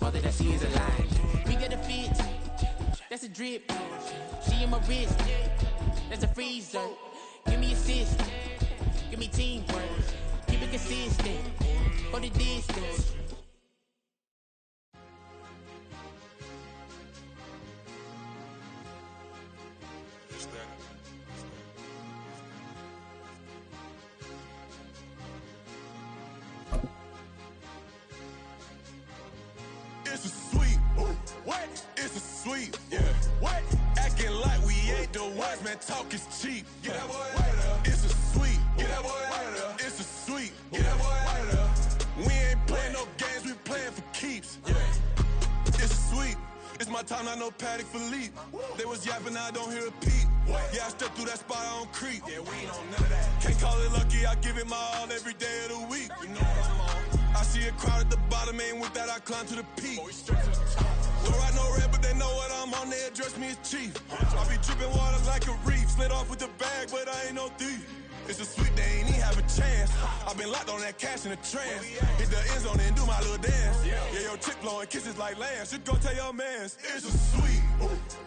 father that she is alive. We get a fit, that's a drip. She in my wrist, that's a freezer. Give me assist, give me teamwork. Keep it consistent, for the distance. It's a sweet, what? It's a sweet, yeah. What? Acting like we ain't the ones, man. Talk is cheap. Get that boy out of there. It's a sweet, get that boy out of there. It's a sweet, get that boy out of there. We ain't playing no games, we playing for keeps. Yeah. It's sweet. It's my time, not no Paddock Philippe. They was yapping, I don't hear a peep. Yeah, I stepped through that spot, I don't creep. Yeah, we ain't on none of that. Can't call it lucky, I give it my all every day of the week. You know what I'm on. I see a crowd at the bottom, ain't with that, I climb to the peak. Don't ride no red, but they know what I'm on, they address me as chief. I be dripping water like a reef, slid off with the bag, but I ain't no thief. It's a sweet, they ain't even have a chance. I've been locked on that cash in a trance. Hit the end zone and do my little dance. Yeah, your chick blowing kisses like lambs. You go tell your mans. It's a sweet,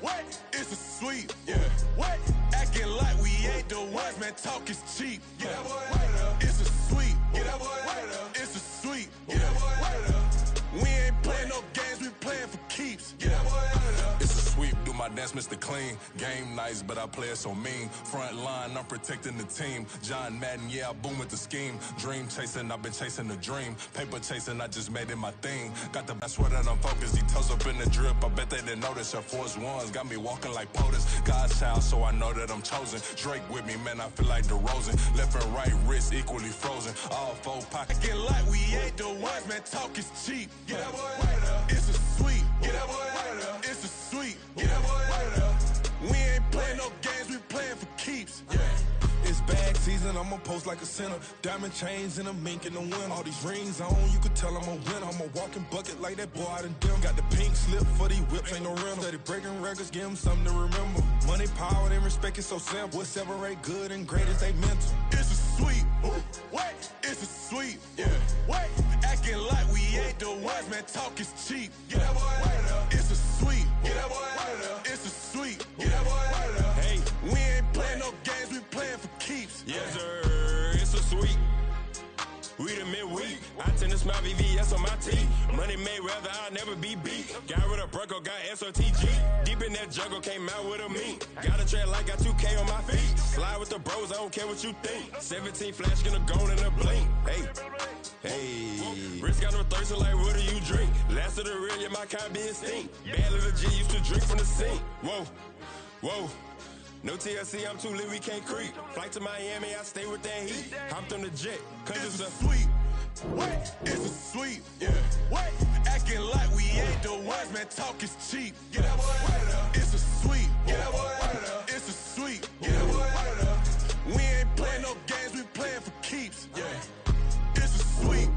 what? It's a sweet, yeah. What? Acting like we ain't the ones, man. Talk is cheap. Get that boy out of there. It's a sweet, get that boy out of there. It's a sweet, get that boy out of there. We ain't playing no games, we playing for keeps. Get that boy out of there. It's a sweep, do my dance, Mr. Clean. Game nice, but I play it so mean. Front line, I'm protecting the team. John Madden, yeah, I boom with the scheme. Dream chasing, I've been chasing the dream. Paper chasing, I just made it my thing. Got the best sweat that I'm focused. He toes up in the drip, I bet they didn't notice. Your force ones got me walking like POTUS. God's child, so I know that I'm chosen. Drake with me, man, I feel like DeRozan. Left and right wrist equally frozen. All four pockets. Get like we ain't the ones, man, talk is cheap. Get that boy out of there. It's a sweet. Get that boy out of there. It's a sweet. Get that boy out of there. We ain't playing no games, we playing for keeps. Yeah. It's bag season, I'ma post like a sinner. Diamond chains and a mink in the wind. All these rings on, you could tell I'm a winner. I'm a walking bucket like that boy out in Denver. Got the pink slip for these whips, ain't no rental. Steady breaking records, give them something to remember. Money, power, and respect is so simple. What separate good and great is they mental. It's a sweet, what? It's a sweet, yeah. What? Acting like we ain't the ones, man. Talk is cheap. Get that boy out of there. It's a sweet, get that boy out of there. It's a sweet, get that boy out of there. Hey, we ain't playing no games, we playing for keeps. Yes, sir, it's a sweet. We the midweek. I tend to smile VVS on my teeth. Money made rather I'll never be beat. Got rid of Bronco, got SOTG. Deep in that jungle, came out with a meat. Got a tread like got 2K on my feet. Slide with the bros, I don't care what you think. 17 flash gonna go in a blink. Hey, Rich got no thirsty like what do you drink? Last of the real, yeah, my kind be extinct. Bad little G used to drink from the sink. Whoa, whoa. No TLC, I'm too lit, we can't creep. Flight to Miami, I stay with that heat. Hopped on the jet, cause it's a sweet. What? It's a sweet, yeah. What? Acting like we ain't the ones, man. Talk is cheap. Get that boy out of there. It's a sweet. Get that boy out of there. It's a sweet. Get that boy out of there. We ain't playing no games, we playing for keeps. Yeah. It's a sweet.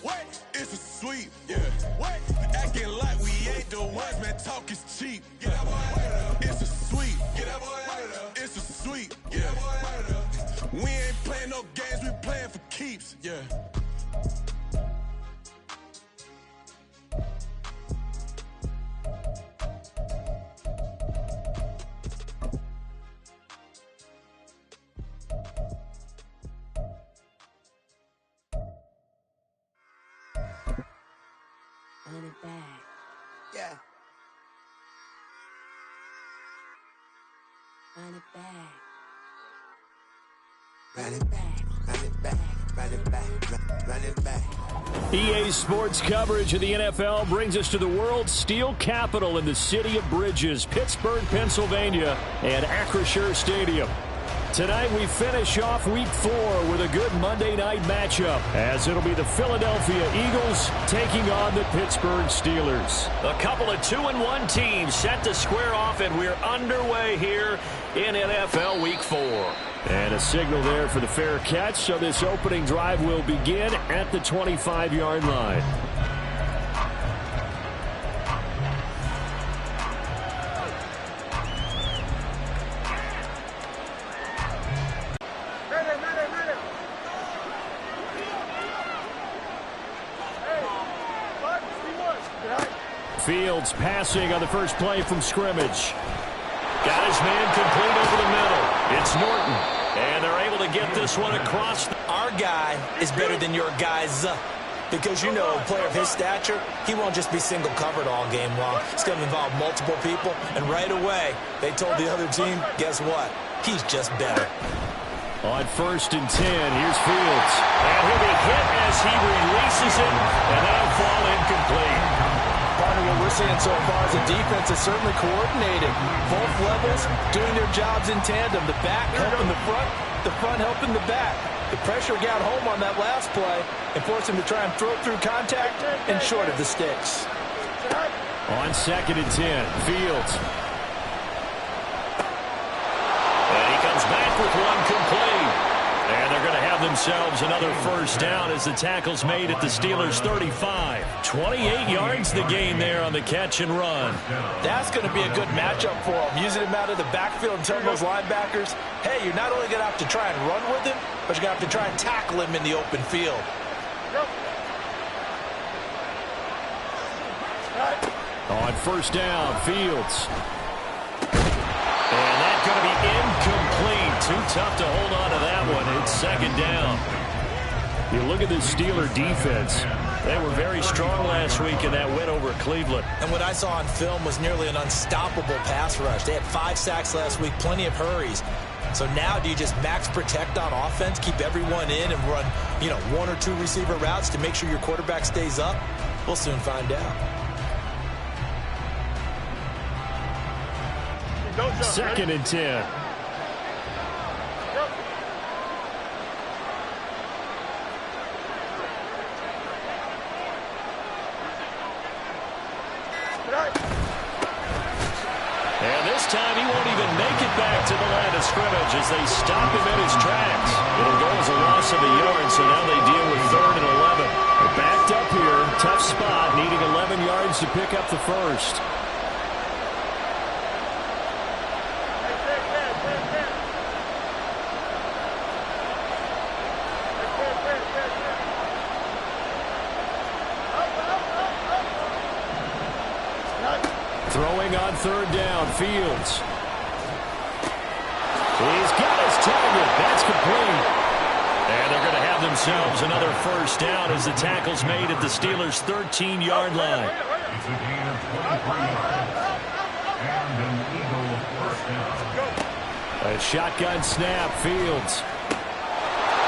What? It's a sweet, yeah. What? Acting like we ain't the ones, man. Talk is cheap. Get that boy out of there. It's a sweet. Get that boy out of there. It's a sweet. Get that boy out of there. We ain't playing no games, we playing for keeps. Yeah. Run it back. Yeah. Run it back. Run it back. Run it back. Run it back. Run it back. EA Sports coverage of the NFL brings us to the world's steel capital in the city of Bridges, Pittsburgh, Pennsylvania, and Acrisure Stadium. Tonight we finish off Week 4 with a good Monday night matchup, as it'll be the Philadelphia Eagles taking on the Pittsburgh Steelers. A couple of 2-1 teams set to square off, and we're underway here in NFL Week 4. And a signal there for the fair catch, so this opening drive will begin at the 25-yard line. Hey, 5, 3, 1. Fields passing on the first play from scrimmage. Got his man complete over the middle. It's Norton. And they're able to get this one across. Our guy is better than your guys. Because, you know, a player of his stature, he won't just be single covered all game long. It's going to involve multiple people. And right away, they told the other team, guess what? He's just better. On 1st and 10, here's Fields. And he'll be hit as he releases it, and that'll fall incomplete. Part of what we're seeing so far is the defense is certainly coordinated. Both levels doing their jobs in tandem. The back helping the front helping the back. The pressure got home on that last play and forced him to try and throw through contact and short of the sticks. On 2nd and 10, Fields. And he comes back with one complete. And they're going to have themselves another first down as the tackle's made at the Steelers' 35. 28 yards the gain there on the catch and run. That's going to be a good matchup for him. Using him out of the backfield and telling those linebackers, hey, you're not only going to have to try and run with him, but you're going to have to try and tackle him in the open field. On 1st down, Fields. And that's going to be incomplete. Too tough to hold on to that one. It's 2nd down. You look at the Steeler defense. They were very strong last week in that win over Cleveland. And what I saw on film was nearly an unstoppable pass rush. They had 5 sacks last week, plenty of hurries. So now do you just max protect on offense, keep everyone in and run, 1 or 2 receiver routes to make sure your quarterback stays up? We'll soon find out. 2nd and 10. And this time he won't even make it back to the line of scrimmage as they stop him in his tracks. It'll go as a loss of a yard, so now they deal with 3rd and 11. They're backed up here, tough spot, needing 11 yards to pick up the first. Throwing on 3rd down, Fields. He's got his target. That's complete. And they're going to have themselves another first down as the tackle's made at the Steelers' 13-yard line. A shotgun snap, Fields.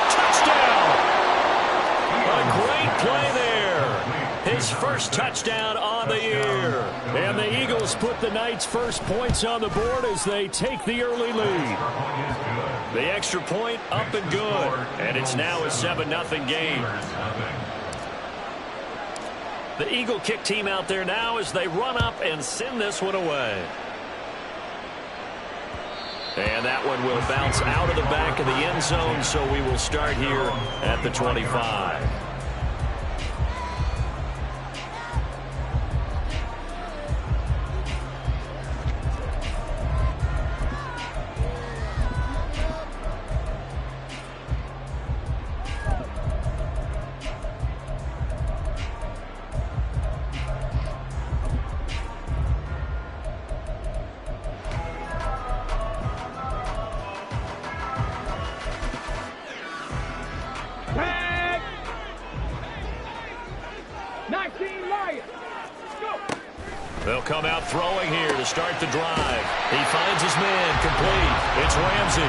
Touchdown! A great play there. His first touchdown on the year. And the Eagles put the Knights' first points on the board as they take the early lead. The extra point up and good. And it's now a 7-0 game. The Eagle kick team out there now as they run up and send this one away. And that one will bounce out of the back of the end zone, so we will start here at the 25. They'll come out throwing here to start the drive. He finds his man complete. It's Ramsey.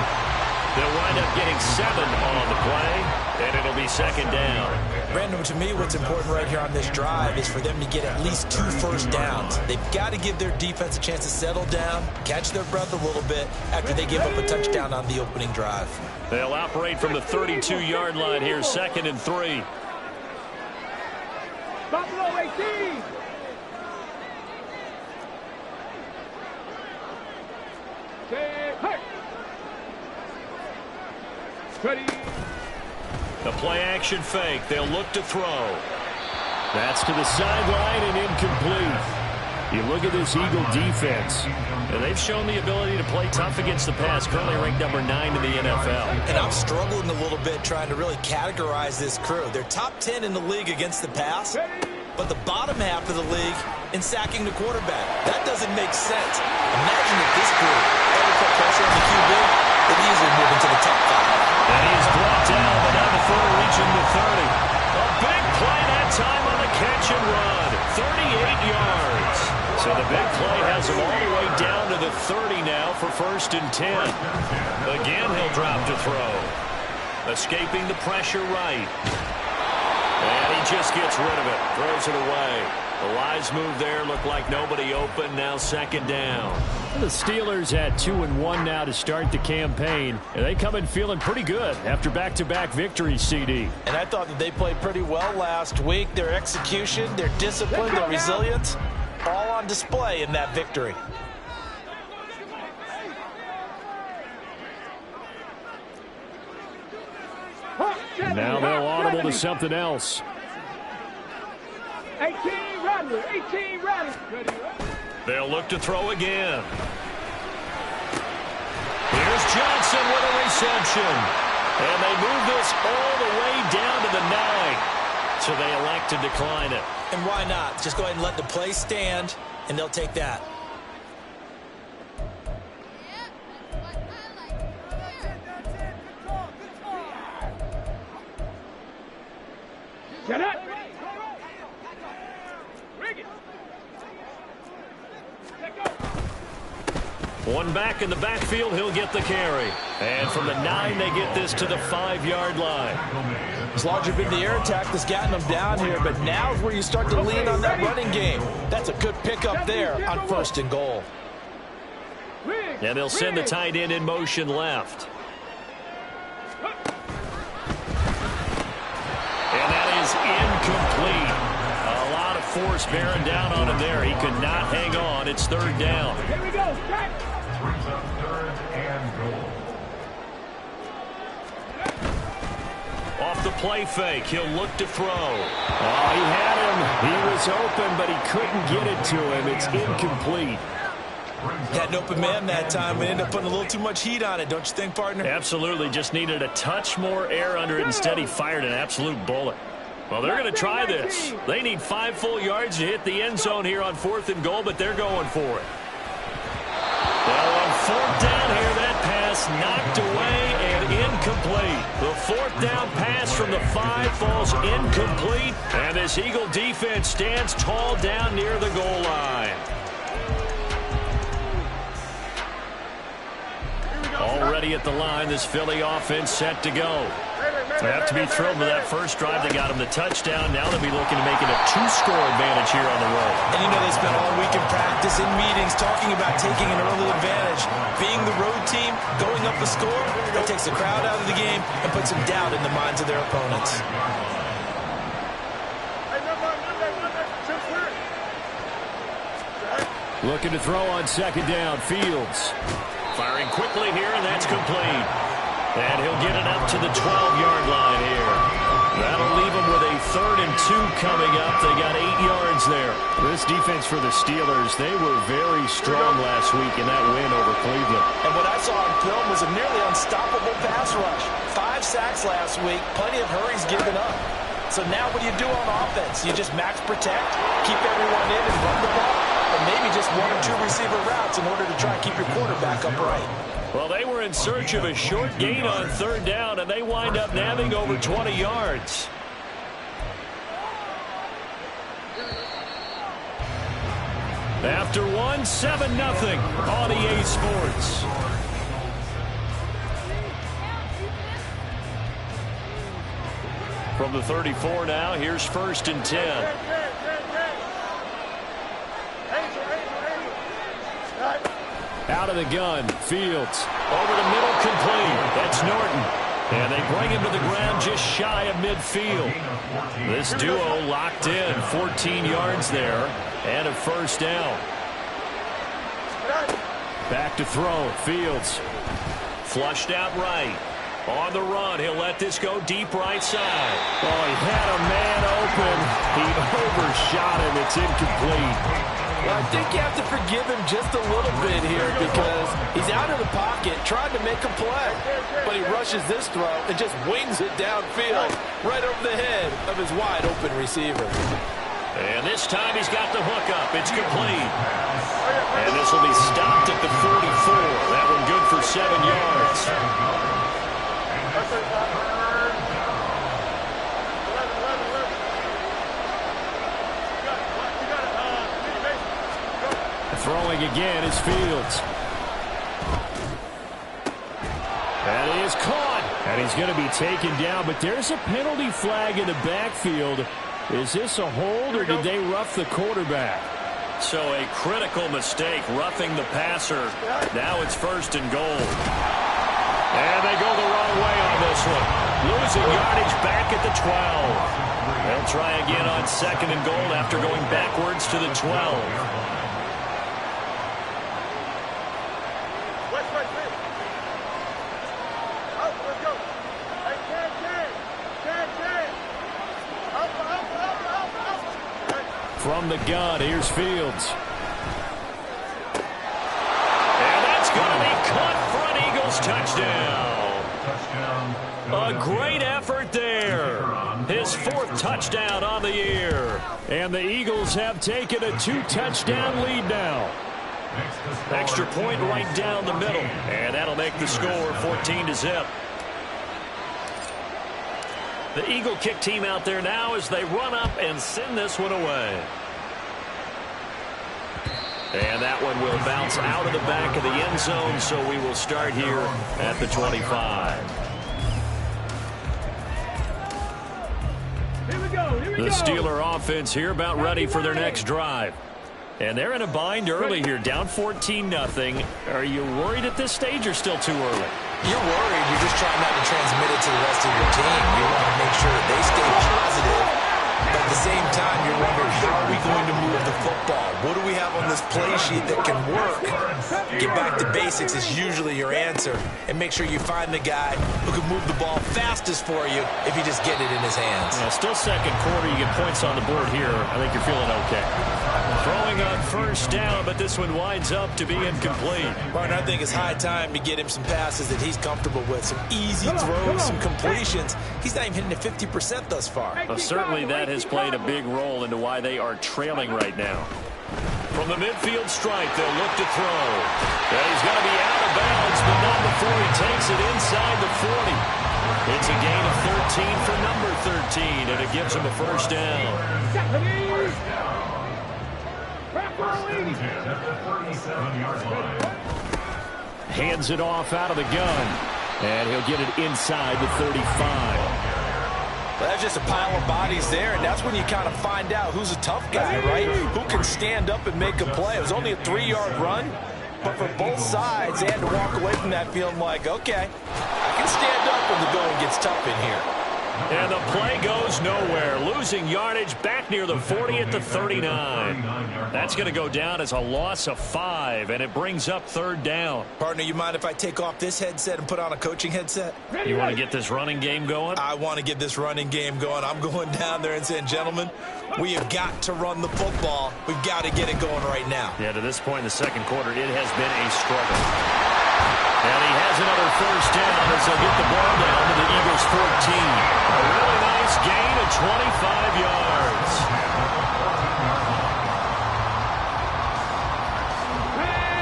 They'll wind up getting 7 on the play, and it'll be 2nd down. Brandon, to me, what's important right here on this drive is for them to get at least 2 first downs. They've got to give their defense a chance to settle down, catch their breath a little bit after they give up a touchdown on the opening drive. They'll operate from the 32-yard line here, 2nd and 3. Buffalo 18. Ready. The play-action fake. They'll look to throw. That's to the sideline and incomplete. You look at this Eagle defense, and they've shown the ability to play tough against the pass, currently ranked number 9 in the NFL. And I'm struggling a little bit trying to really categorize this crew. They're top 10 in the league against the pass, but the bottom half of the league in sacking the quarterback. That doesn't make sense. Imagine if this group ever put pressure on the QB, they'd easily move into the top 5. And he's brought down, but now the throw reaching the 30. A big play that time on the catch and run. 38 yards. So the big play has him all the way down to the 30 now for 1st and 10. Again, he'll drop to throw. Escaping the pressure right. And he just gets rid of it. Throws it away. The wise move there. Looked like nobody open. Now 2nd down. The Steelers at 2-1 now to start the campaign. And they come in feeling pretty good after back-to-back victories, CD. And I thought that they played pretty well last week. Their execution, their discipline, their resilience, all on display in that victory. Now they'll audible to something else. 18 Rattler, 18 Rattler. They'll look to throw again. Here's Johnson with a reception. And they move this all the way down to the 9. So they elect to decline it. And why not? Just go ahead and let the play stand, and they'll take that. Get it. One back in the backfield, he'll get the carry. And from the 9, they get this to the 5-yard line. It's largely been the air attack that's gotten them down here, but now is where you start to lean on that running game. That's a good pickup there on 1st and goal. And they'll send the tight end in motion left. And that is incomplete. A lot of force bearing down on him there. He could not hang on. It's 3rd down. Here we go. Brings up 3rd and goal. Off the play fake, he'll look to throw. Oh, he had him. He was open, but he couldn't get it to him. It's incomplete. Had an open man that time, but ended up putting a little too much heat on it, don't you think, partner? Absolutely. Just needed a touch more air under it. Instead, he fired an absolute bullet. Well, they're going to try this. They need 5 full yards to hit the end zone here on 4th and goal, but they're going for it. Well, on 4th down here, that pass knocked away and incomplete. The 4th down pass from the 5 falls incomplete, and this Eagle defense stands tall down near the goal line. Already at the line, this Philly offense set to go. They have to be thrilled with that first drive. They got him the touchdown. Now they'll be looking to make it a 2-score advantage here on the road. And you know they spent all week in practice, in meetings, talking about taking an early advantage. Being the road team, going up a score, that takes the crowd out of the game and puts some doubt in the minds of their opponents. Looking to throw on 2nd down. Fields firing quickly here, and that's complete. And he'll get it up to the 12-yard line here. That'll leave him with a 3rd and 2 coming up. They got 8 yards there. This defense for the Steelers, they were very strong last week in that win over Cleveland. And what I saw on film was a nearly unstoppable pass rush. 5 sacks last week, plenty of hurries given up. So now what do you do on offense? You just max protect, keep everyone in and run the ball, or maybe just 1 or 2 receiver routes in order to try and keep your quarterback upright. Well, they were in search of a short gain on 3rd down, and they wind up nabbing over 20 yards. After 1, 7-0 on EA Sports. From the 34 now, here's 1st and 10. Out of the gun, Fields. Over the middle, complete. That's Norton. And they bring him to the ground just shy of midfield. This duo locked in. 14 yards there. And a 1st down. Back to throw. Fields. Flushed out right. On the run, he'll let this go deep right side. Oh, he had a man open. He overshot him. It's incomplete. Well, I think you have to forgive him just a little bit here because he's out of the pocket trying to make a play. But he rushes this throw and just wings it downfield right over the head of his wide open receiver. And this time he's got the hook up. It's complete. And this will be stopped at the 44. That one good for 7 yards. Throwing again is Fields. That is caught. And he's going to be taken down, but there's a penalty flag in the backfield. Is this a hold, or did they rough the quarterback? So a critical mistake, roughing the passer. Now it's 1st and goal. And they go the wrong way on this one. Losing yardage back at the 12. They'll try again on 2nd and goal after going backwards to the 12. From the gun, here's Fields. And that's going to be caught for an Eagles touchdown. A great effort there. His 4th touchdown on the year. And the Eagles have taken a 2-touchdown lead now. Extra point right down the middle. And that'll make the score 14-0. The Eagle kick team out there now as they run up and send this one away. And that one will bounce out of the back of the end zone, so we will start here at the 25. The Steeler offense here about ready for their next drive. And they're in a bind early here, down 14-0. Are you worried at this stage or still too early? You're worried. You're just trying not to transmit it to the rest of your team. You want to make sure that they stay positive. But at the same time, you're wondering, how are we going to move the football? What do we have on this play sheet that can work? Get back to basics is usually your answer. And make sure you find the guy who can move the ball fastest for you if you just get it in his hands. Yeah, still 2nd quarter. You get points on the board here. I think you're feeling okay. Throwing on 1st down, but this one winds up to be incomplete. Martin, I think it's high time to get him some passes that he's comfortable with. Some easy throws, some completions. He's not even hitting at 50% thus far. Well, certainly that has played a big role into why they are trailing right now. From the midfield stripe, they'll look to throw. And he's going to be out of bounds, but not before he takes it inside the 40. It's a gain of 13 for number 13, and it gives him a 1st down. Hands it off out of the gun, and he'll get it inside the 35. Well, that's just a pile of bodies there, and that's when you kind of find out who's a tough guy, right? Who can stand up and make a play. It was only a 3-yard run, but for both sides, they had to walk away from that feeling like, okay, I can stand up when the going gets tough in here. And the play goes nowhere. Losing yardage back near the 40 at the 39. That's going to go down as a loss of 5, and it brings up 3rd down. Partner, you mind if I take off this headset and put on a coaching headset? You want to get this running game going? I want to get this running game going. I'm going down there and saying, gentlemen, we have got to run the football. We've got to get it going right now. Yeah, to this point in the 2nd quarter, it has been a struggle. And he has another 1st down as they'll get the ball down to the Eagles 14. A really nice gain of 25 yards.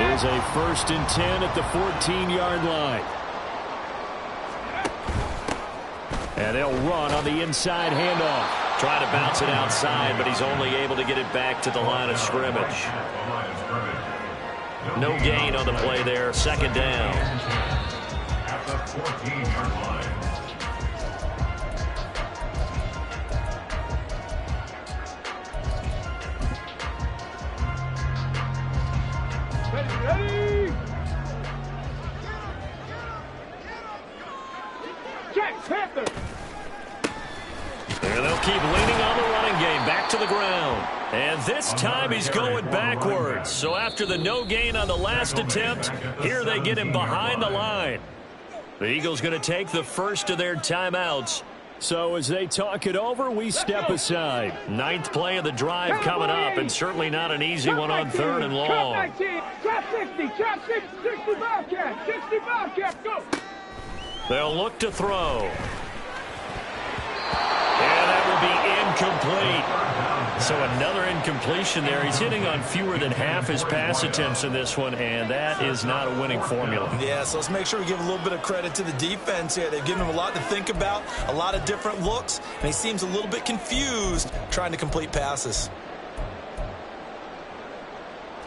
Here's a 1st and 10 at the 14-yard line. And they'll run on the inside handoff. Trying to bounce it outside, but he's only able to get it back to the line of scrimmage. No gain on the play there. 2nd down. At the 14-yard line. Ready? Check, Panther. And they'll keep leaning on the running game. Back to the ground. And this time he's going backwards. So after the no gain on the last attempt, here they get him behind the line. The Eagles going to take the first of their timeouts. So as they talk it over, we step aside. 9th play of the drive coming up, and certainly not an easy one on 3rd and long. Trap 60, trap 60 Bobcat, 60 Bobcat, go. They'll look to throw. And that will be incomplete. So another incompletion there. He's hitting on fewer than half his pass attempts in this one, and that is not a winning formula. Yeah, so let's make sure we give a little bit of credit to the defense here. They've given him a lot to think about, a lot of different looks, and he seems a little bit confused trying to complete passes.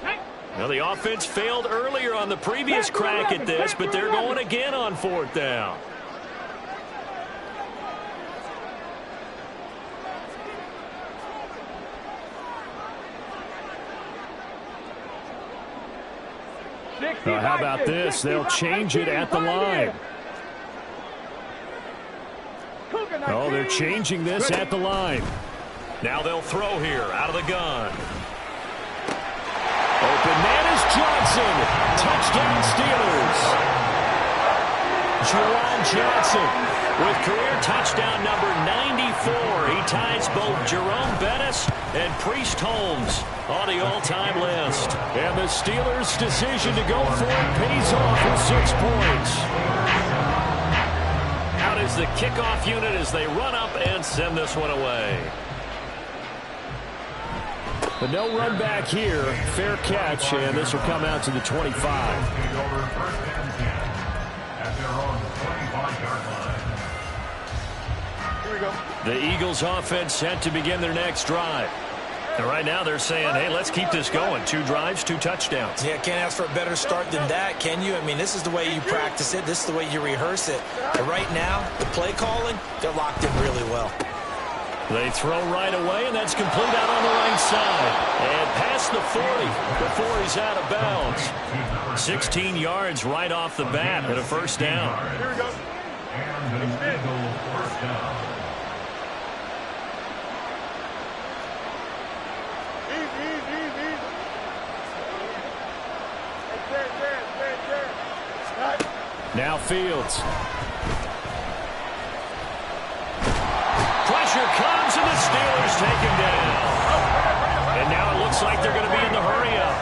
Now, the offense failed earlier on the previous crack at this, but they're going again on 4th down. How about this? They'll change it at the line. Oh, they're changing this at the line. Now they'll throw here out of the gun. Open man is Johnson. Touchdown Steelers. Juwan Johnson with career touchdown number 94. He ties both Jerome Bettis and Priest Holmes on the all-time list. And the Steelers' decision to go for it pays off with 6 points. Out is the kickoff unit as they run up and send this one away. But no run back here. Fair catch, and this will come out to the 25. The Eagles offense set to begin their next drive. And right now they're saying, hey, let's keep this going. 2 drives, 2 touchdowns. Yeah, can't ask for a better start than that, can you? I mean, this is the way you practice it. This is the way you rehearse it. But right now, the play calling, they're locked in really well. They throw right away, and that's complete out on the right side. And past the 40 before he's out of bounds. 16 yards right off the bat and a first down. Here we go. And the Eagles first down. Now Fields. Pressure comes, and the Steelers take him down. And now it looks like they're going to be in the hurry-up.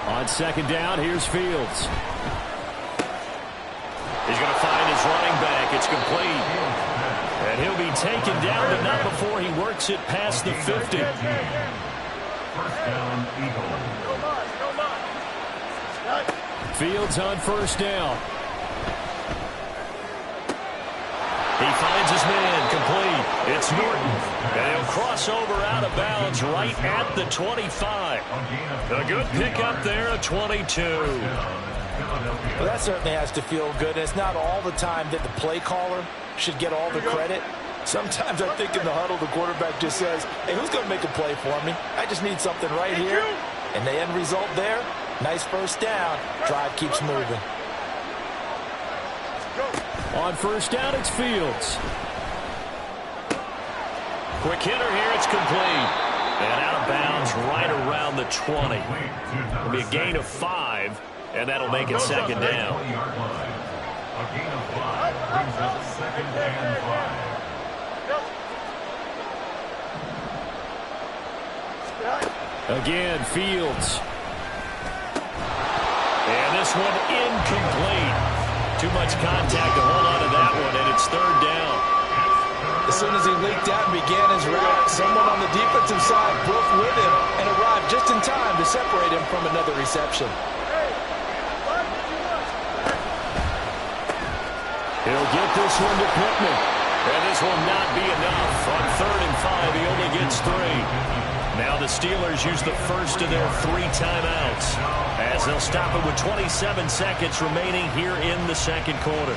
On 2nd down, here's Fields. He's going to find his running back. It's complete. And he'll be taken down, but not before he works it past the 50. First down, Eagles. Fields on 1st down. He finds his man, complete. It's Norton. And he'll cross over out of bounds right at the 25. A good pickup there at 22. Well, that certainly has to feel good. And it's not all the time that the play caller should get all the credit. Sometimes I think in the huddle, the quarterback just says, hey, who's going to make a play for me? I just need something right here. And the end result there, nice first down. Drive keeps moving. On 1st down, it's Fields. Quick hitter here, it's complete. And out of bounds right around the 20. It'll be a gain of 5, and that'll make it 2nd down. A gain of 5 brings up 2nd and 5. Again, Fields. And this one incomplete. Too much contact to hold on to that one, and it's 3rd down. As soon as he leaked out and began his route, someone on the defensive side broke with him and arrived just in time to separate him from another reception. He'll get this one to Pittman. And this will not be enough. On 3rd and 5, he only gets 3. Now the Steelers use the first of their 3 timeouts as they'll stop it with 27 seconds remaining here in the 2nd quarter.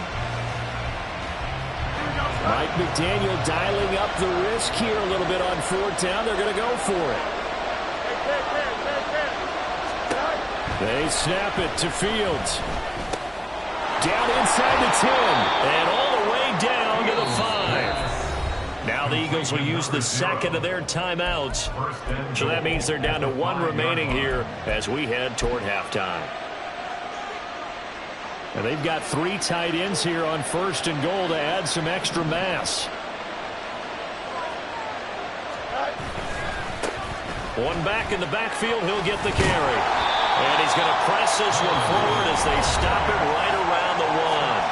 Mike McDaniel dialing up the risk here a little bit on 4th down. They're going to go for it. They snap it to Fields. Down inside the 10 and all the way down to the 5. Now the Eagles will use the 2nd of their timeouts. So that means they're down to 1 remaining here as we head toward halftime. And they've got 3 tight ends here on 1st and goal to add some extra mass. One back in the backfield, he'll get the carry. And he's going to press this one forward as they stop it right around on the one.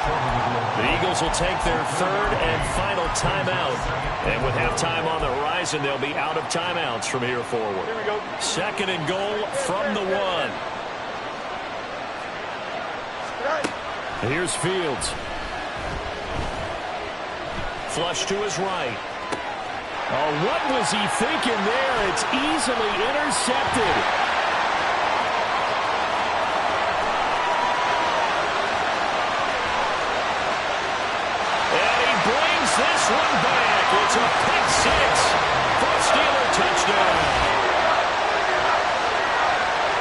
The Eagles will take their third and final timeout. And with halftime on the horizon, they'll be out of timeouts from here forward. Here we go. Second and goal from the one. Here's Fields. Flush to his right. Oh, what was he thinking there? It's easily intercepted. And he brings this one back. It's a pick six for a Steeler touchdown.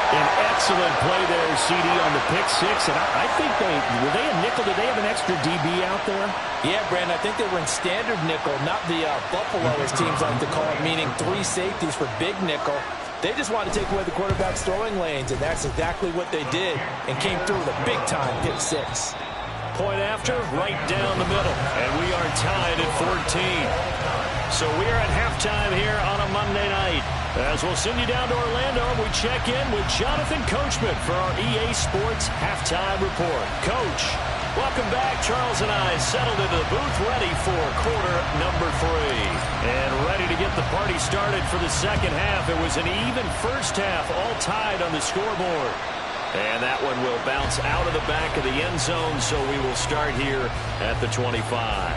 An excellent play there, CD, on the pick six. And I think were they a nickel? Did they have an extra DB out there? Yeah, Brandon, I think they were in standard nickel, not the Buffalo, as teams like to call it, meaning 3 safeties for big nickel. They just wanted to take away the quarterback's throwing lanes, and that's exactly what they did, and came through with a big-time pick six. Point after, right down the middle, and we are tied at 14. So we are at halftime here on a Monday night. As we'll send you down to Orlando, we check in with Jonathan Coachman for our EA Sports Halftime Report. Coach, welcome back. Charles and I settled into the booth, ready for quarter number 3. And ready to get the party started for the second half. It was an even first half, all tied on the scoreboard. And that one will bounce out of the back of the end zone, so we will start here at the 25.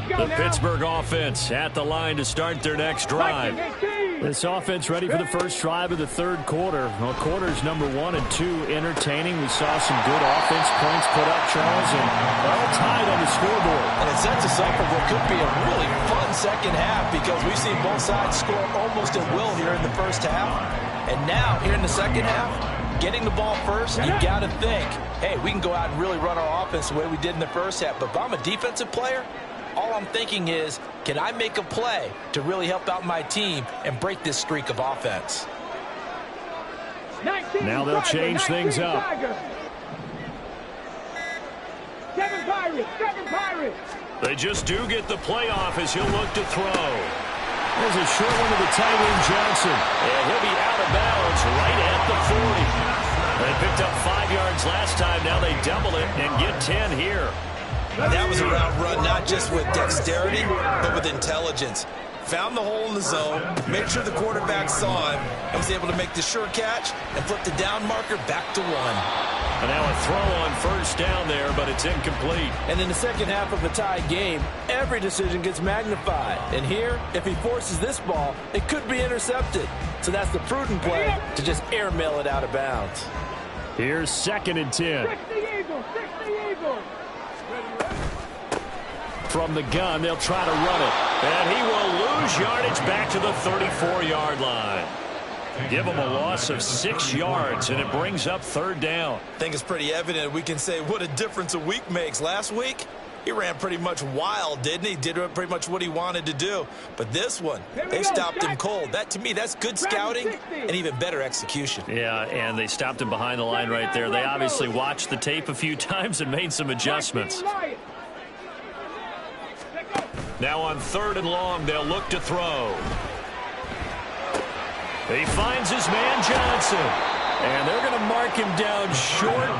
The Pittsburgh offense at the line to start their next drive. This offense ready for the first drive of the third quarter. Well, quarters number 1 and 2 entertaining. We saw some good offense points put up, Charles, and all tied on the scoreboard. And it sets us up for what could be a really fun second half, because we've seen both sides score almost at will here in the first half. And now, here in the second half, getting the ball first, you got to think, hey, we can go out and really run our offense the way we did in the first half. But if I'm a defensive player, all I'm thinking is, can I make a play to really help out my team and break this streak of offense? Now they'll change things up. 7 Pirates. They just do get the playoff as he'll look to throw. There's a short one to the tight end, Johnson. And he'll be out of bounds right at the 40. They picked up 5 yards last time. Now they double it and get 10 here. That was a route run, not just with dexterity, but with intelligence. Found the hole in the zone, made sure the quarterback saw him, and was able to make the sure catch and flip the down marker back to 1. And now a throw on first down there, but it's incomplete. And in the second half of a tied game, every decision gets magnified. And here, if he forces this ball, it could be intercepted. So that's the prudent play, to just airmail it out of bounds. Here's 2nd and 10. 60 Eagles. From the gun, they'll try to run it. And he will lose yardage back to the 34-yard line. Give him a loss of 6 yards, and it brings up 3rd down. I think it's pretty evident we can say what a difference a week makes. Last week, he ran pretty much wild, didn't he? Did pretty much what he wanted to do. But this one, they stopped him cold. That, to me, that's good scouting and even better execution. Yeah, and they stopped him behind the line right there. They obviously watched the tape a few times and made some adjustments. Now on 3rd and long, they'll look to throw. He finds his man Johnson. And they're going to mark him down short,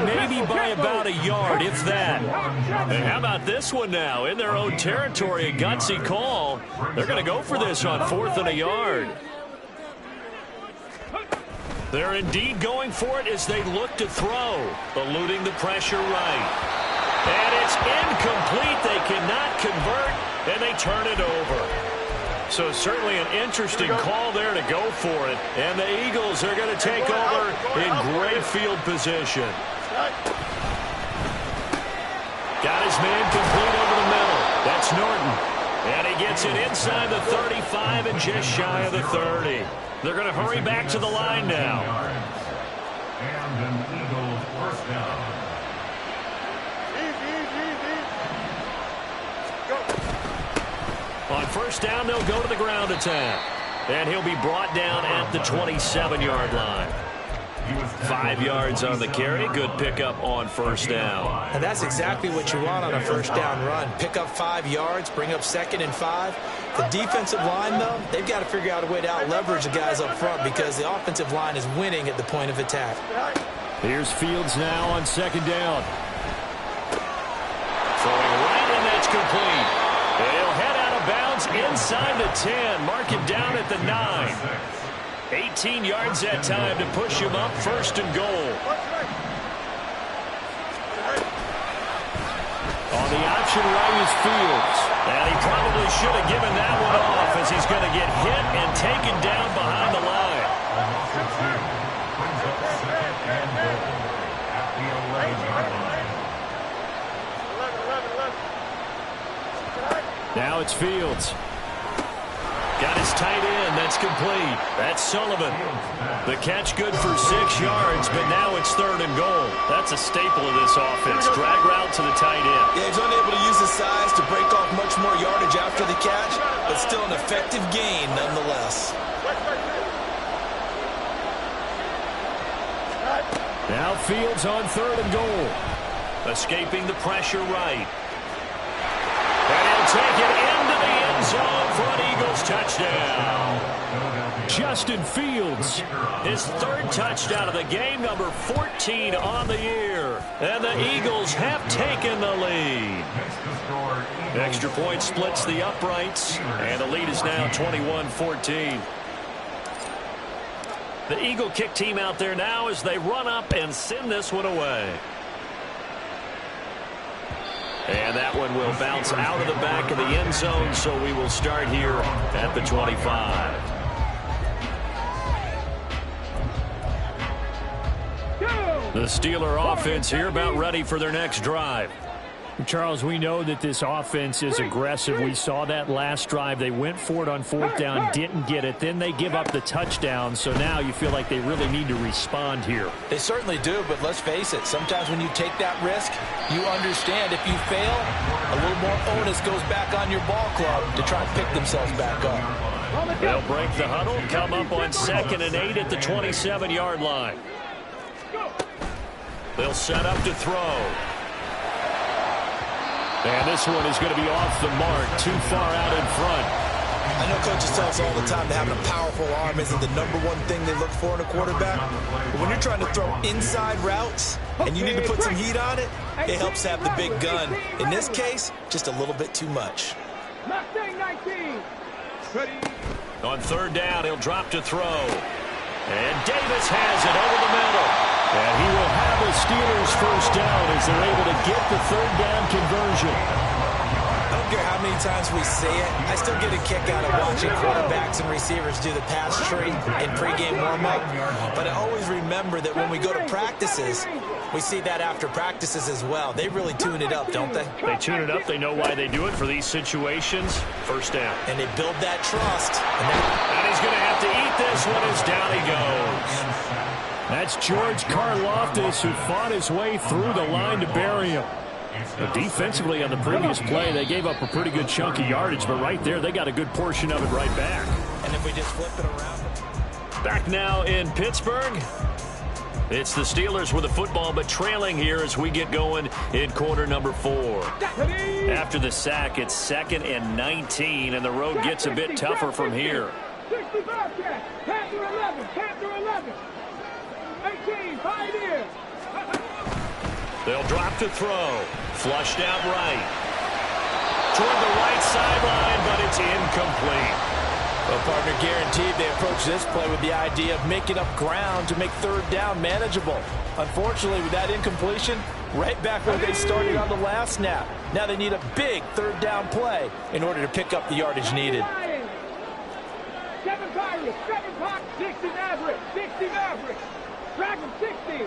maybe by about a yard, if that. And how about this one now? In their own territory, a gutsy call. They're going to go for this on 4th and a yard. They're indeed going for it as they look to throw, eluding the pressure right. And it's incomplete. They cannot convert, and they turn it over. So certainly an interesting call there to go for it. And the Eagles are going to take over in great field position. Got his man complete over the middle. That's Norton. And he gets it inside the 35 and just shy of the 30. They're going to hurry back to the line now. And an Eagles first down. On first down, they'll go to the ground attack. And he'll be brought down at the 27-yard line. 5 yards on the carry. Good pickup on first down. And that's exactly what you want on a first down run. Pick up 5 yards, bring up 2nd and 5. The defensive line, though, they've got to figure out a way to out-leverage the guys up front because the offensive line is winning at the point of attack. Here's Fields now on 2nd down. Throwing right, and that's complete. He'll head out of bounds inside the 10. Mark him down at the 9. 18 yards that time to push him up 1st and goal. On the option right is Fields. And he probably should have given that one off as he's going to get hit and taken down behind the line. Now it's Fields. Got his tight end. That's complete. That's Sullivan. The catch good for 6 yards, but now it's 3rd and goal. That's a staple of this offense. Drag route to the tight end. Yeah, he's unable to use his size to break off much more yardage after the catch, but still an effective gain nonetheless. Now Fields on 3rd and goal. Escaping the pressure right. And he'll take it into the end zone for an Eagles touchdown. Justin Fields, his 3rd touchdown of the game, number 14 on the year. And the Eagles have taken the lead. Extra point splits the uprights, and the lead is now 21-14. The Eagle kick team out there now as they run up and send this one away. And that one will bounce out of the back of the end zone, so we will start here at the 25. The Steeler offense here about ready for their next drive. Charles, we know that this offense is aggressive. We saw that last drive. They went for it on 4th down, didn't get it. Then they give up the touchdown, so now you feel like they really need to respond here. They certainly do, but let's face it. Sometimes when you take that risk, you understand if you fail, a little more onus goes back on your ball club to try and pick themselves back up. They'll break the huddle, come up on 2nd and 8 at the 27-yard line. They'll set up to throw. And this one is going to be off the mark, too far out in front. I know coaches tell us all the time that having a powerful arm isn't the #1 thing they look for in a quarterback. But when you're trying to throw inside routes and you need to put some heat on it, it helps have the big gun. In this case, just a little bit too much. On 3rd down, he'll drop to throw. And Davis has it over the middle. And he will have a Steelers 1st down as they're able to get the 3rd down conversion. I don't care how many times we say it, I still get a kick out of watching quarterbacks and receivers do the pass tree in pregame warm-up. But I always remember that when we go to practices, we see that after practices as well. They really tune it up, don't they? They tune it up. They know why they do it for these situations. 1st down. And they build that trust. And he's going to have to eat this one as down he goes. That's George Karlaftis, who fought his way through the line to bury him. But defensively on the previous play, they gave up a pretty good chunk of yardage, but right there, they got a good portion of it right back. And if we just flip it around. Back now in Pittsburgh. It's the Steelers with the football, but trailing here as we get going in quarter number 4. After the sack, it's 2nd and 19, and the road gets a bit tougher from here. 60 Bobcats, Panther 11, Panther 11. 18, Pioneers. They'll drop to throw. Flushed out right. Toward the right sideline, but it's incomplete. Well, partner, guaranteed they approach this play with the idea of making up ground to make 3rd down manageable. Unfortunately, with that incompletion, right back where they started on the last snap. Now they need a big 3rd down play in order to pick up the yardage needed. 7 Pirates, 7 Pirates, 60 Mavericks, 60 Mavericks. Dragon 60.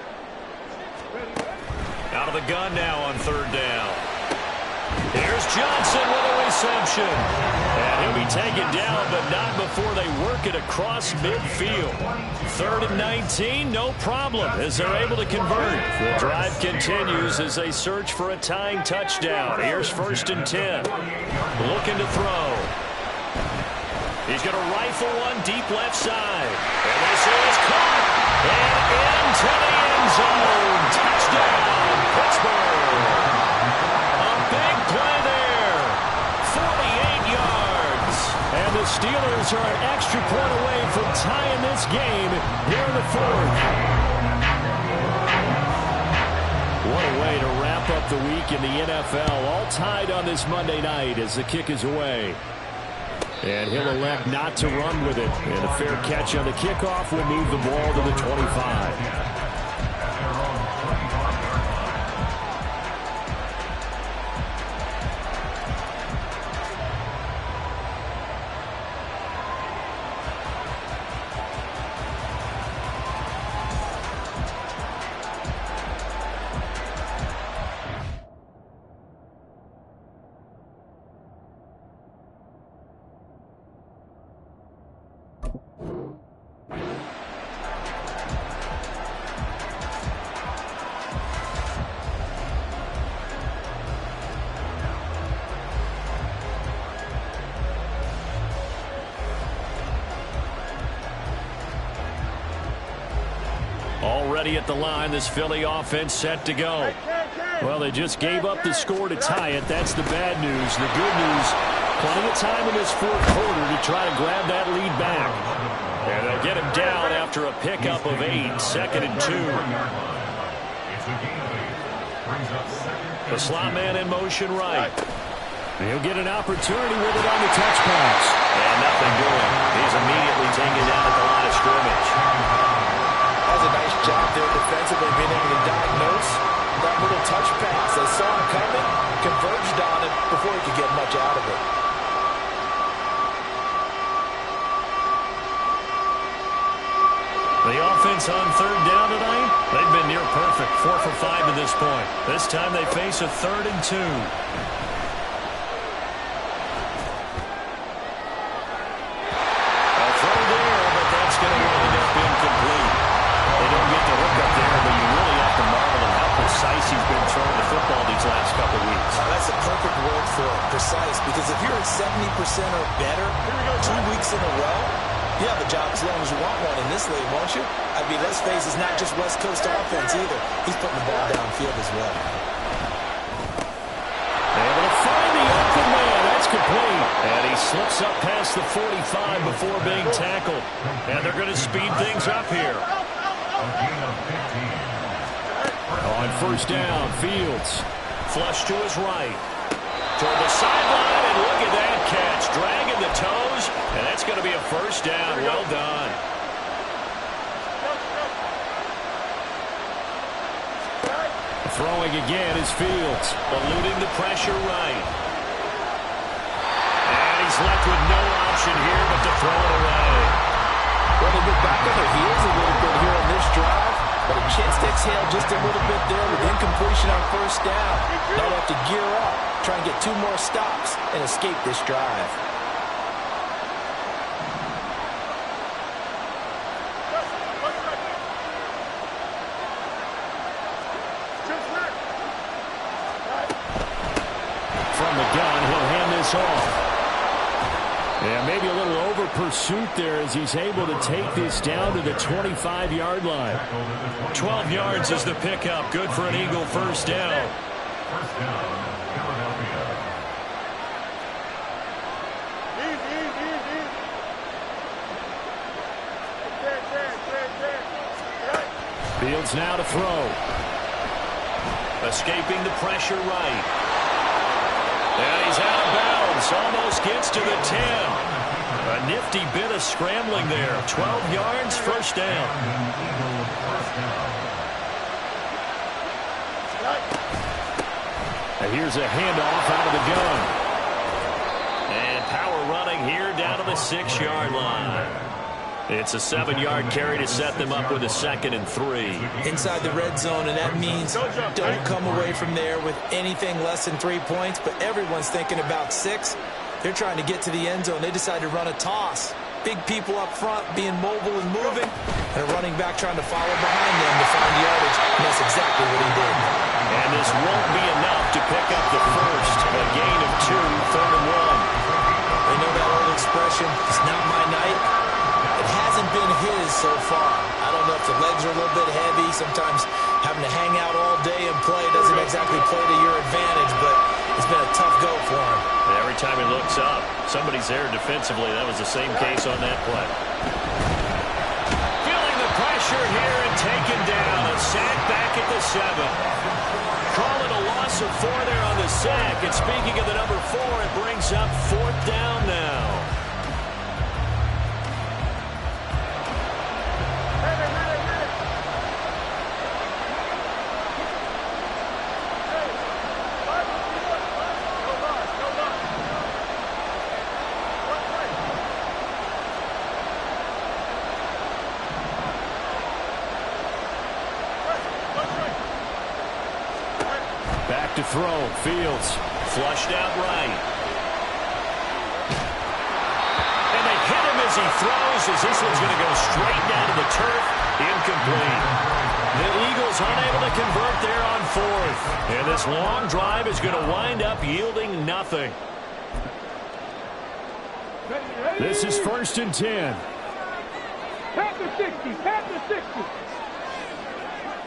Out of the gun now on 3rd down. Here's Johnson with a reception. And he'll be taken down, but not before they work it across midfield. 3rd and 19, no problem, as they're able to convert. The drive continues as they search for a tying touchdown. Here's 1st and 10. Looking to throw. He's going to rifle one deep left side. And this is caught. And into the end zone. Touchdown, Pittsburgh. A big play there. 48 yards. And the Steelers are an extra point away from tying this game here in the fourth. What a way to wrap up the week in the NFL. All tied on this Monday night as the kick is away. And he'll elect not to run with it. And a fair catch on the kickoff will move the ball to the 25. Already at the line, this Philly offense set to go. Well, they just gave up the score to tie it. That's the bad news. The good news, plenty of time in this fourth quarter to try to grab that lead back. And they'll get him down after a pickup of 8, 2nd and 2. The slot man in motion right. He'll get an opportunity with it on the touch pass. And nothing doing. He's immediately taken down at the line of scrimmage. Has a nice job there defensively, being able to diagnose that little touch pass. They saw him coming, converged on it before he could get much out of it. The offense on third down tonight, they've been near perfect, 4 for 5 at this point. This time they face a 3rd and 2. A throw there, but that's going to wind up incomplete. They don't get the hook up there, but you really have to marvel at how precise he's been throwing the football these last couple of weeks. That's a perfect word for it, precise, because if you're at 70% or better 2 weeks in a row, you have a job as long as you want one in this league, won't you? I mean, let's face it, it's not just West Coast offense either. He's putting the ball downfield as well. Able to find the open man. That's complete. And he slips up past the 45 before being tackled. And they're going to speed things up here. On first down, Fields. Flush to his right. Toward the sideline, and look at that catch. Dragging the toes, and that's going to be a first down. Well done. Throwing again is Fields. Eluding the pressure right. And he's left with no option here but to throw it away. Well, they get back on their heels a little bit here on this drive, but a chance to exhale just a little bit there with incompletion on first down. They'll have to gear up, try and get 2 more stops, and escape this drive. From the gun, he'll hand this off. Yeah, maybe a little over pursuit there as he's able to take this down to the 25-yard line. 12 yards is the pickup. Good for an Eagle first down. First down, Philadelphia. Fields now to throw. Escaping the pressure right. And he's out of bounds. Almost gets to the 10. A nifty bit of scrambling there. 12 yards, first down. And here's a handoff out of the gun. And power running here down to the 6-yard line. It's a 7-yard carry to set them up with a 2nd and 3. Inside the red zone, and that means don't come away from there with anything less than 3 points, but everyone's thinking about 6. They're trying to get to the end zone. They decide to run a toss. Big people up front being mobile and moving, and a running back trying to follow behind them to find yardage, and that's exactly what he did. And this won't be enough to pick up the first. A gain of 2, 3rd and 1. They know that old expression, it's not my night. It hasn't been his so far. I don't know if the legs Sometimes having to hang out all day and play doesn't exactly play to your advantage, but it's been a tough go for him. Every time he looks up, somebody's there defensively. That was the same case on that play. Feeling the pressure here and taken down. A sack back at the 7. Call it a loss of 4 there on the sack. And speaking of the number 4, it brings up 4th down now. Back to throw. Fields flushed out right. And they hit him as he throws, as this one's going to go straight down to the turf. Incomplete. The Eagles unable to convert there on 4th. And this long drive is going to wind up yielding nothing. This is 1st and 10. Panther 60. Panther 60.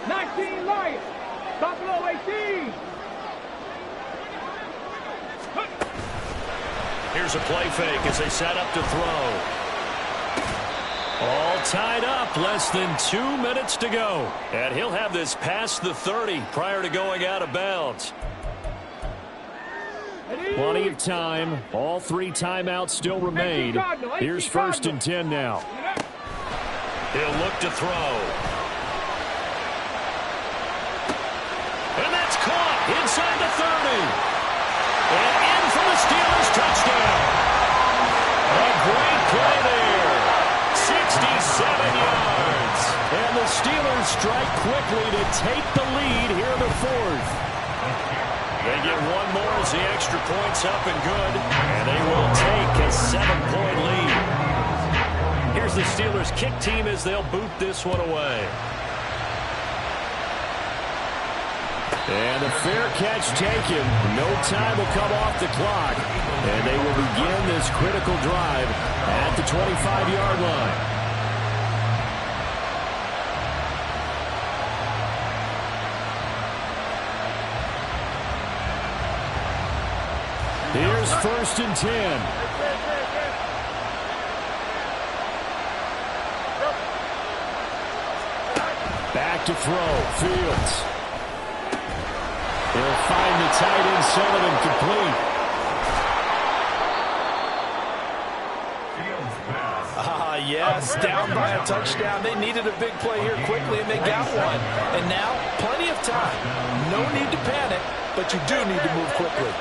19 Lions. Buffalo 18. Here's a play fake as they set up to throw. All tied up. Less than 2 minutes to go. And he'll have this past the 30 prior to going out of bounds. Plenty of time. All 3 timeouts still remain. Here's 1st and 10 now. He'll look to throw. And that's caught inside the 30. And in for the Steelers touchdown. A great play there. 67 yards. And the Steelers strike quickly to take the lead here in the 4th. They get one more as the extra point's up and good. And they will take a 7-point lead. Here's the Steelers kick team as they'll boot this one away. And a fair catch taken. No time will come off the clock. And they will begin this critical drive at the 25-yard line. Here's 1st and 10. Back to throw. Fields. He'll find the tight end, Sullivan, complete. Yes, down by a touchdown. They needed a big play here quickly, and they got one. And now, plenty of time. No need to panic, but you do need to move quickly.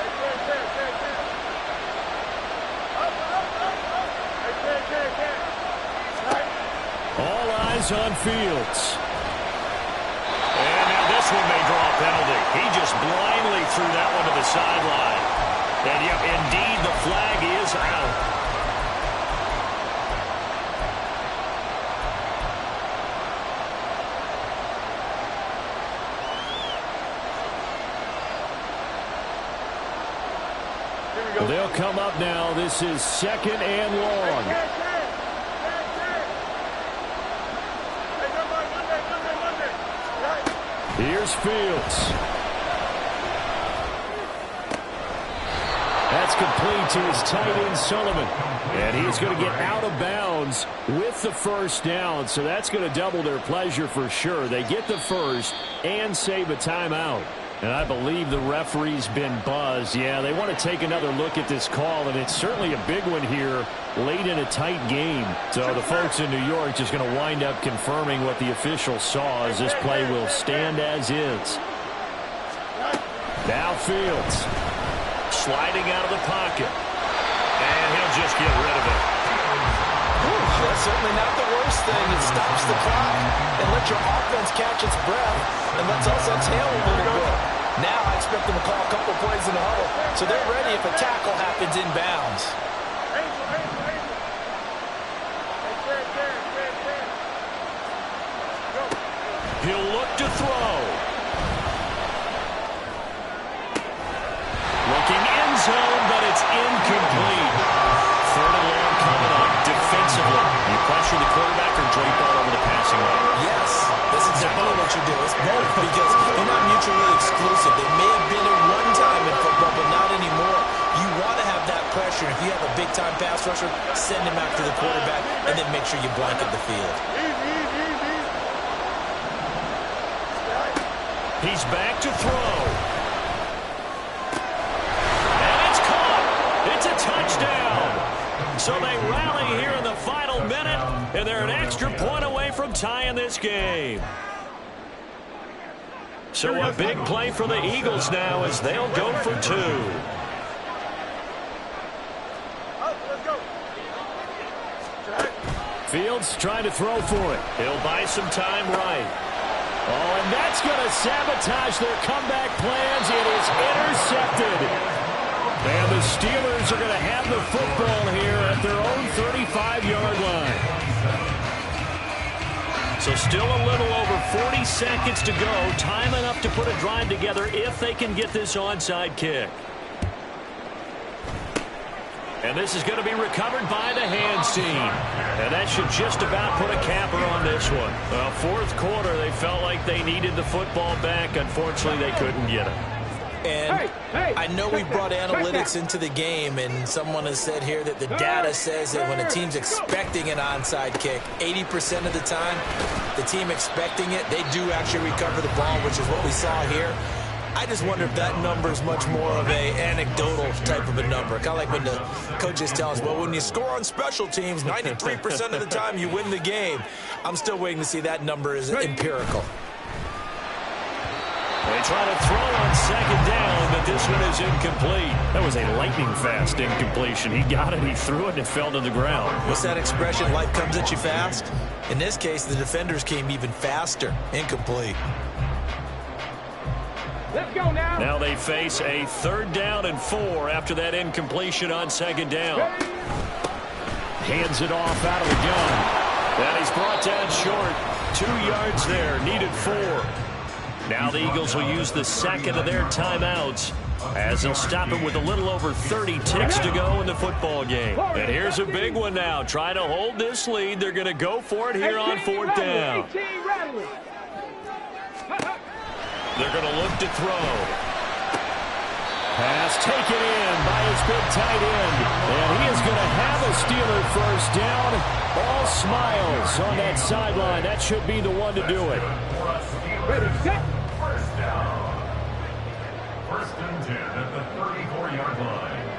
All eyes on Fields. And now this one may draw a penalty. He just blindly threw that one to the sideline. And yep, indeed, the flag is out. They'll come up now. This is 2nd and long. Here's Fields. That's complete to his tight end, Sullivan. And he's going to get out of bounds with the first down. So that's going to double their pleasure for sure. They get the first and save a timeout. And I believe the referee's been buzzed. Yeah, they want to take another look at this call, and it's certainly a big one here late in a tight game. So the folks in New York just going to wind up confirming what the official saw, as this play will stand as is. Now Fields sliding out of the pocket. And he'll just get rid of it. That's certainly not the worst thing. It stops the clock and lets your offense catch its breath and lets us exhale a little bit. Now I expect them to call a couple plays in the huddle, so they're ready if a tackle happens inbounds. He'll look to throw. Looking end zone, but it's incomplete. 3rd and long coming up defensively. You pressure the quarterback or drape all over the passing lane? Yes, that's exactly what you do. It's both, because they're not mutually exclusive. They may have been at one time in football, but not anymore. You want to have that pressure. If you have a big-time pass rusher, send him out to the quarterback, and then make sure you blanket the field. He's back to throw. And it's caught. It's a touchdown. So they rally here in the final minute, and they're an extra point away from tying this game. So a big play for the Eagles now as they'll go for 2. Fields trying to throw for it. He'll buy some time right. Oh, and that's going to sabotage their comeback plans. It is intercepted. And the Steelers are going to have the football here at their own 35-yard line. So still a little over 40 seconds to go. Time enough to put a drive together if they can get this onside kick. And this is going to be recovered by the hands team. And that should just about put a capper on this one. Well, fourth quarter, they felt like they needed the football back. Unfortunately, they couldn't get it. And I know we brought analytics into the game, and someone has said here that the data says that when a team's expecting an onside kick, 80% of the time, the team expecting it, they do actually recover the ball, which is what we saw here. I just wonder if that number is much more of a anecdotal type of a number. Kind of like when the coaches tell us, well, when you score on special teams, 93% of the time you win the game. I'm still waiting to see that number is empirical. They try to throw on second down, but this one is incomplete. That was a lightning-fast incompletion. He got it, he threw it, and it fell to the ground. What's that expression, life comes at you fast? In this case, the defenders came even faster. Incomplete. Let's go now. Now they face a 3rd down and 4 after that incompletion on second down. Hands it off out of the gun. And he's brought down short. 2 yards there, needed 4. Now the Eagles will use the second of their timeouts as they'll stop it with a little over 30 ticks to go in the football game. And here's a big one now. Trying to hold this lead. They're going to go for it here on 4th down. They're going to look to throw. Pass taken in by his big tight end. And he is going to have a Steeler first down. All smiles on that sideline. That should be the one to do it. Ready, set. First down. 1st and 10 at the 34-yard line.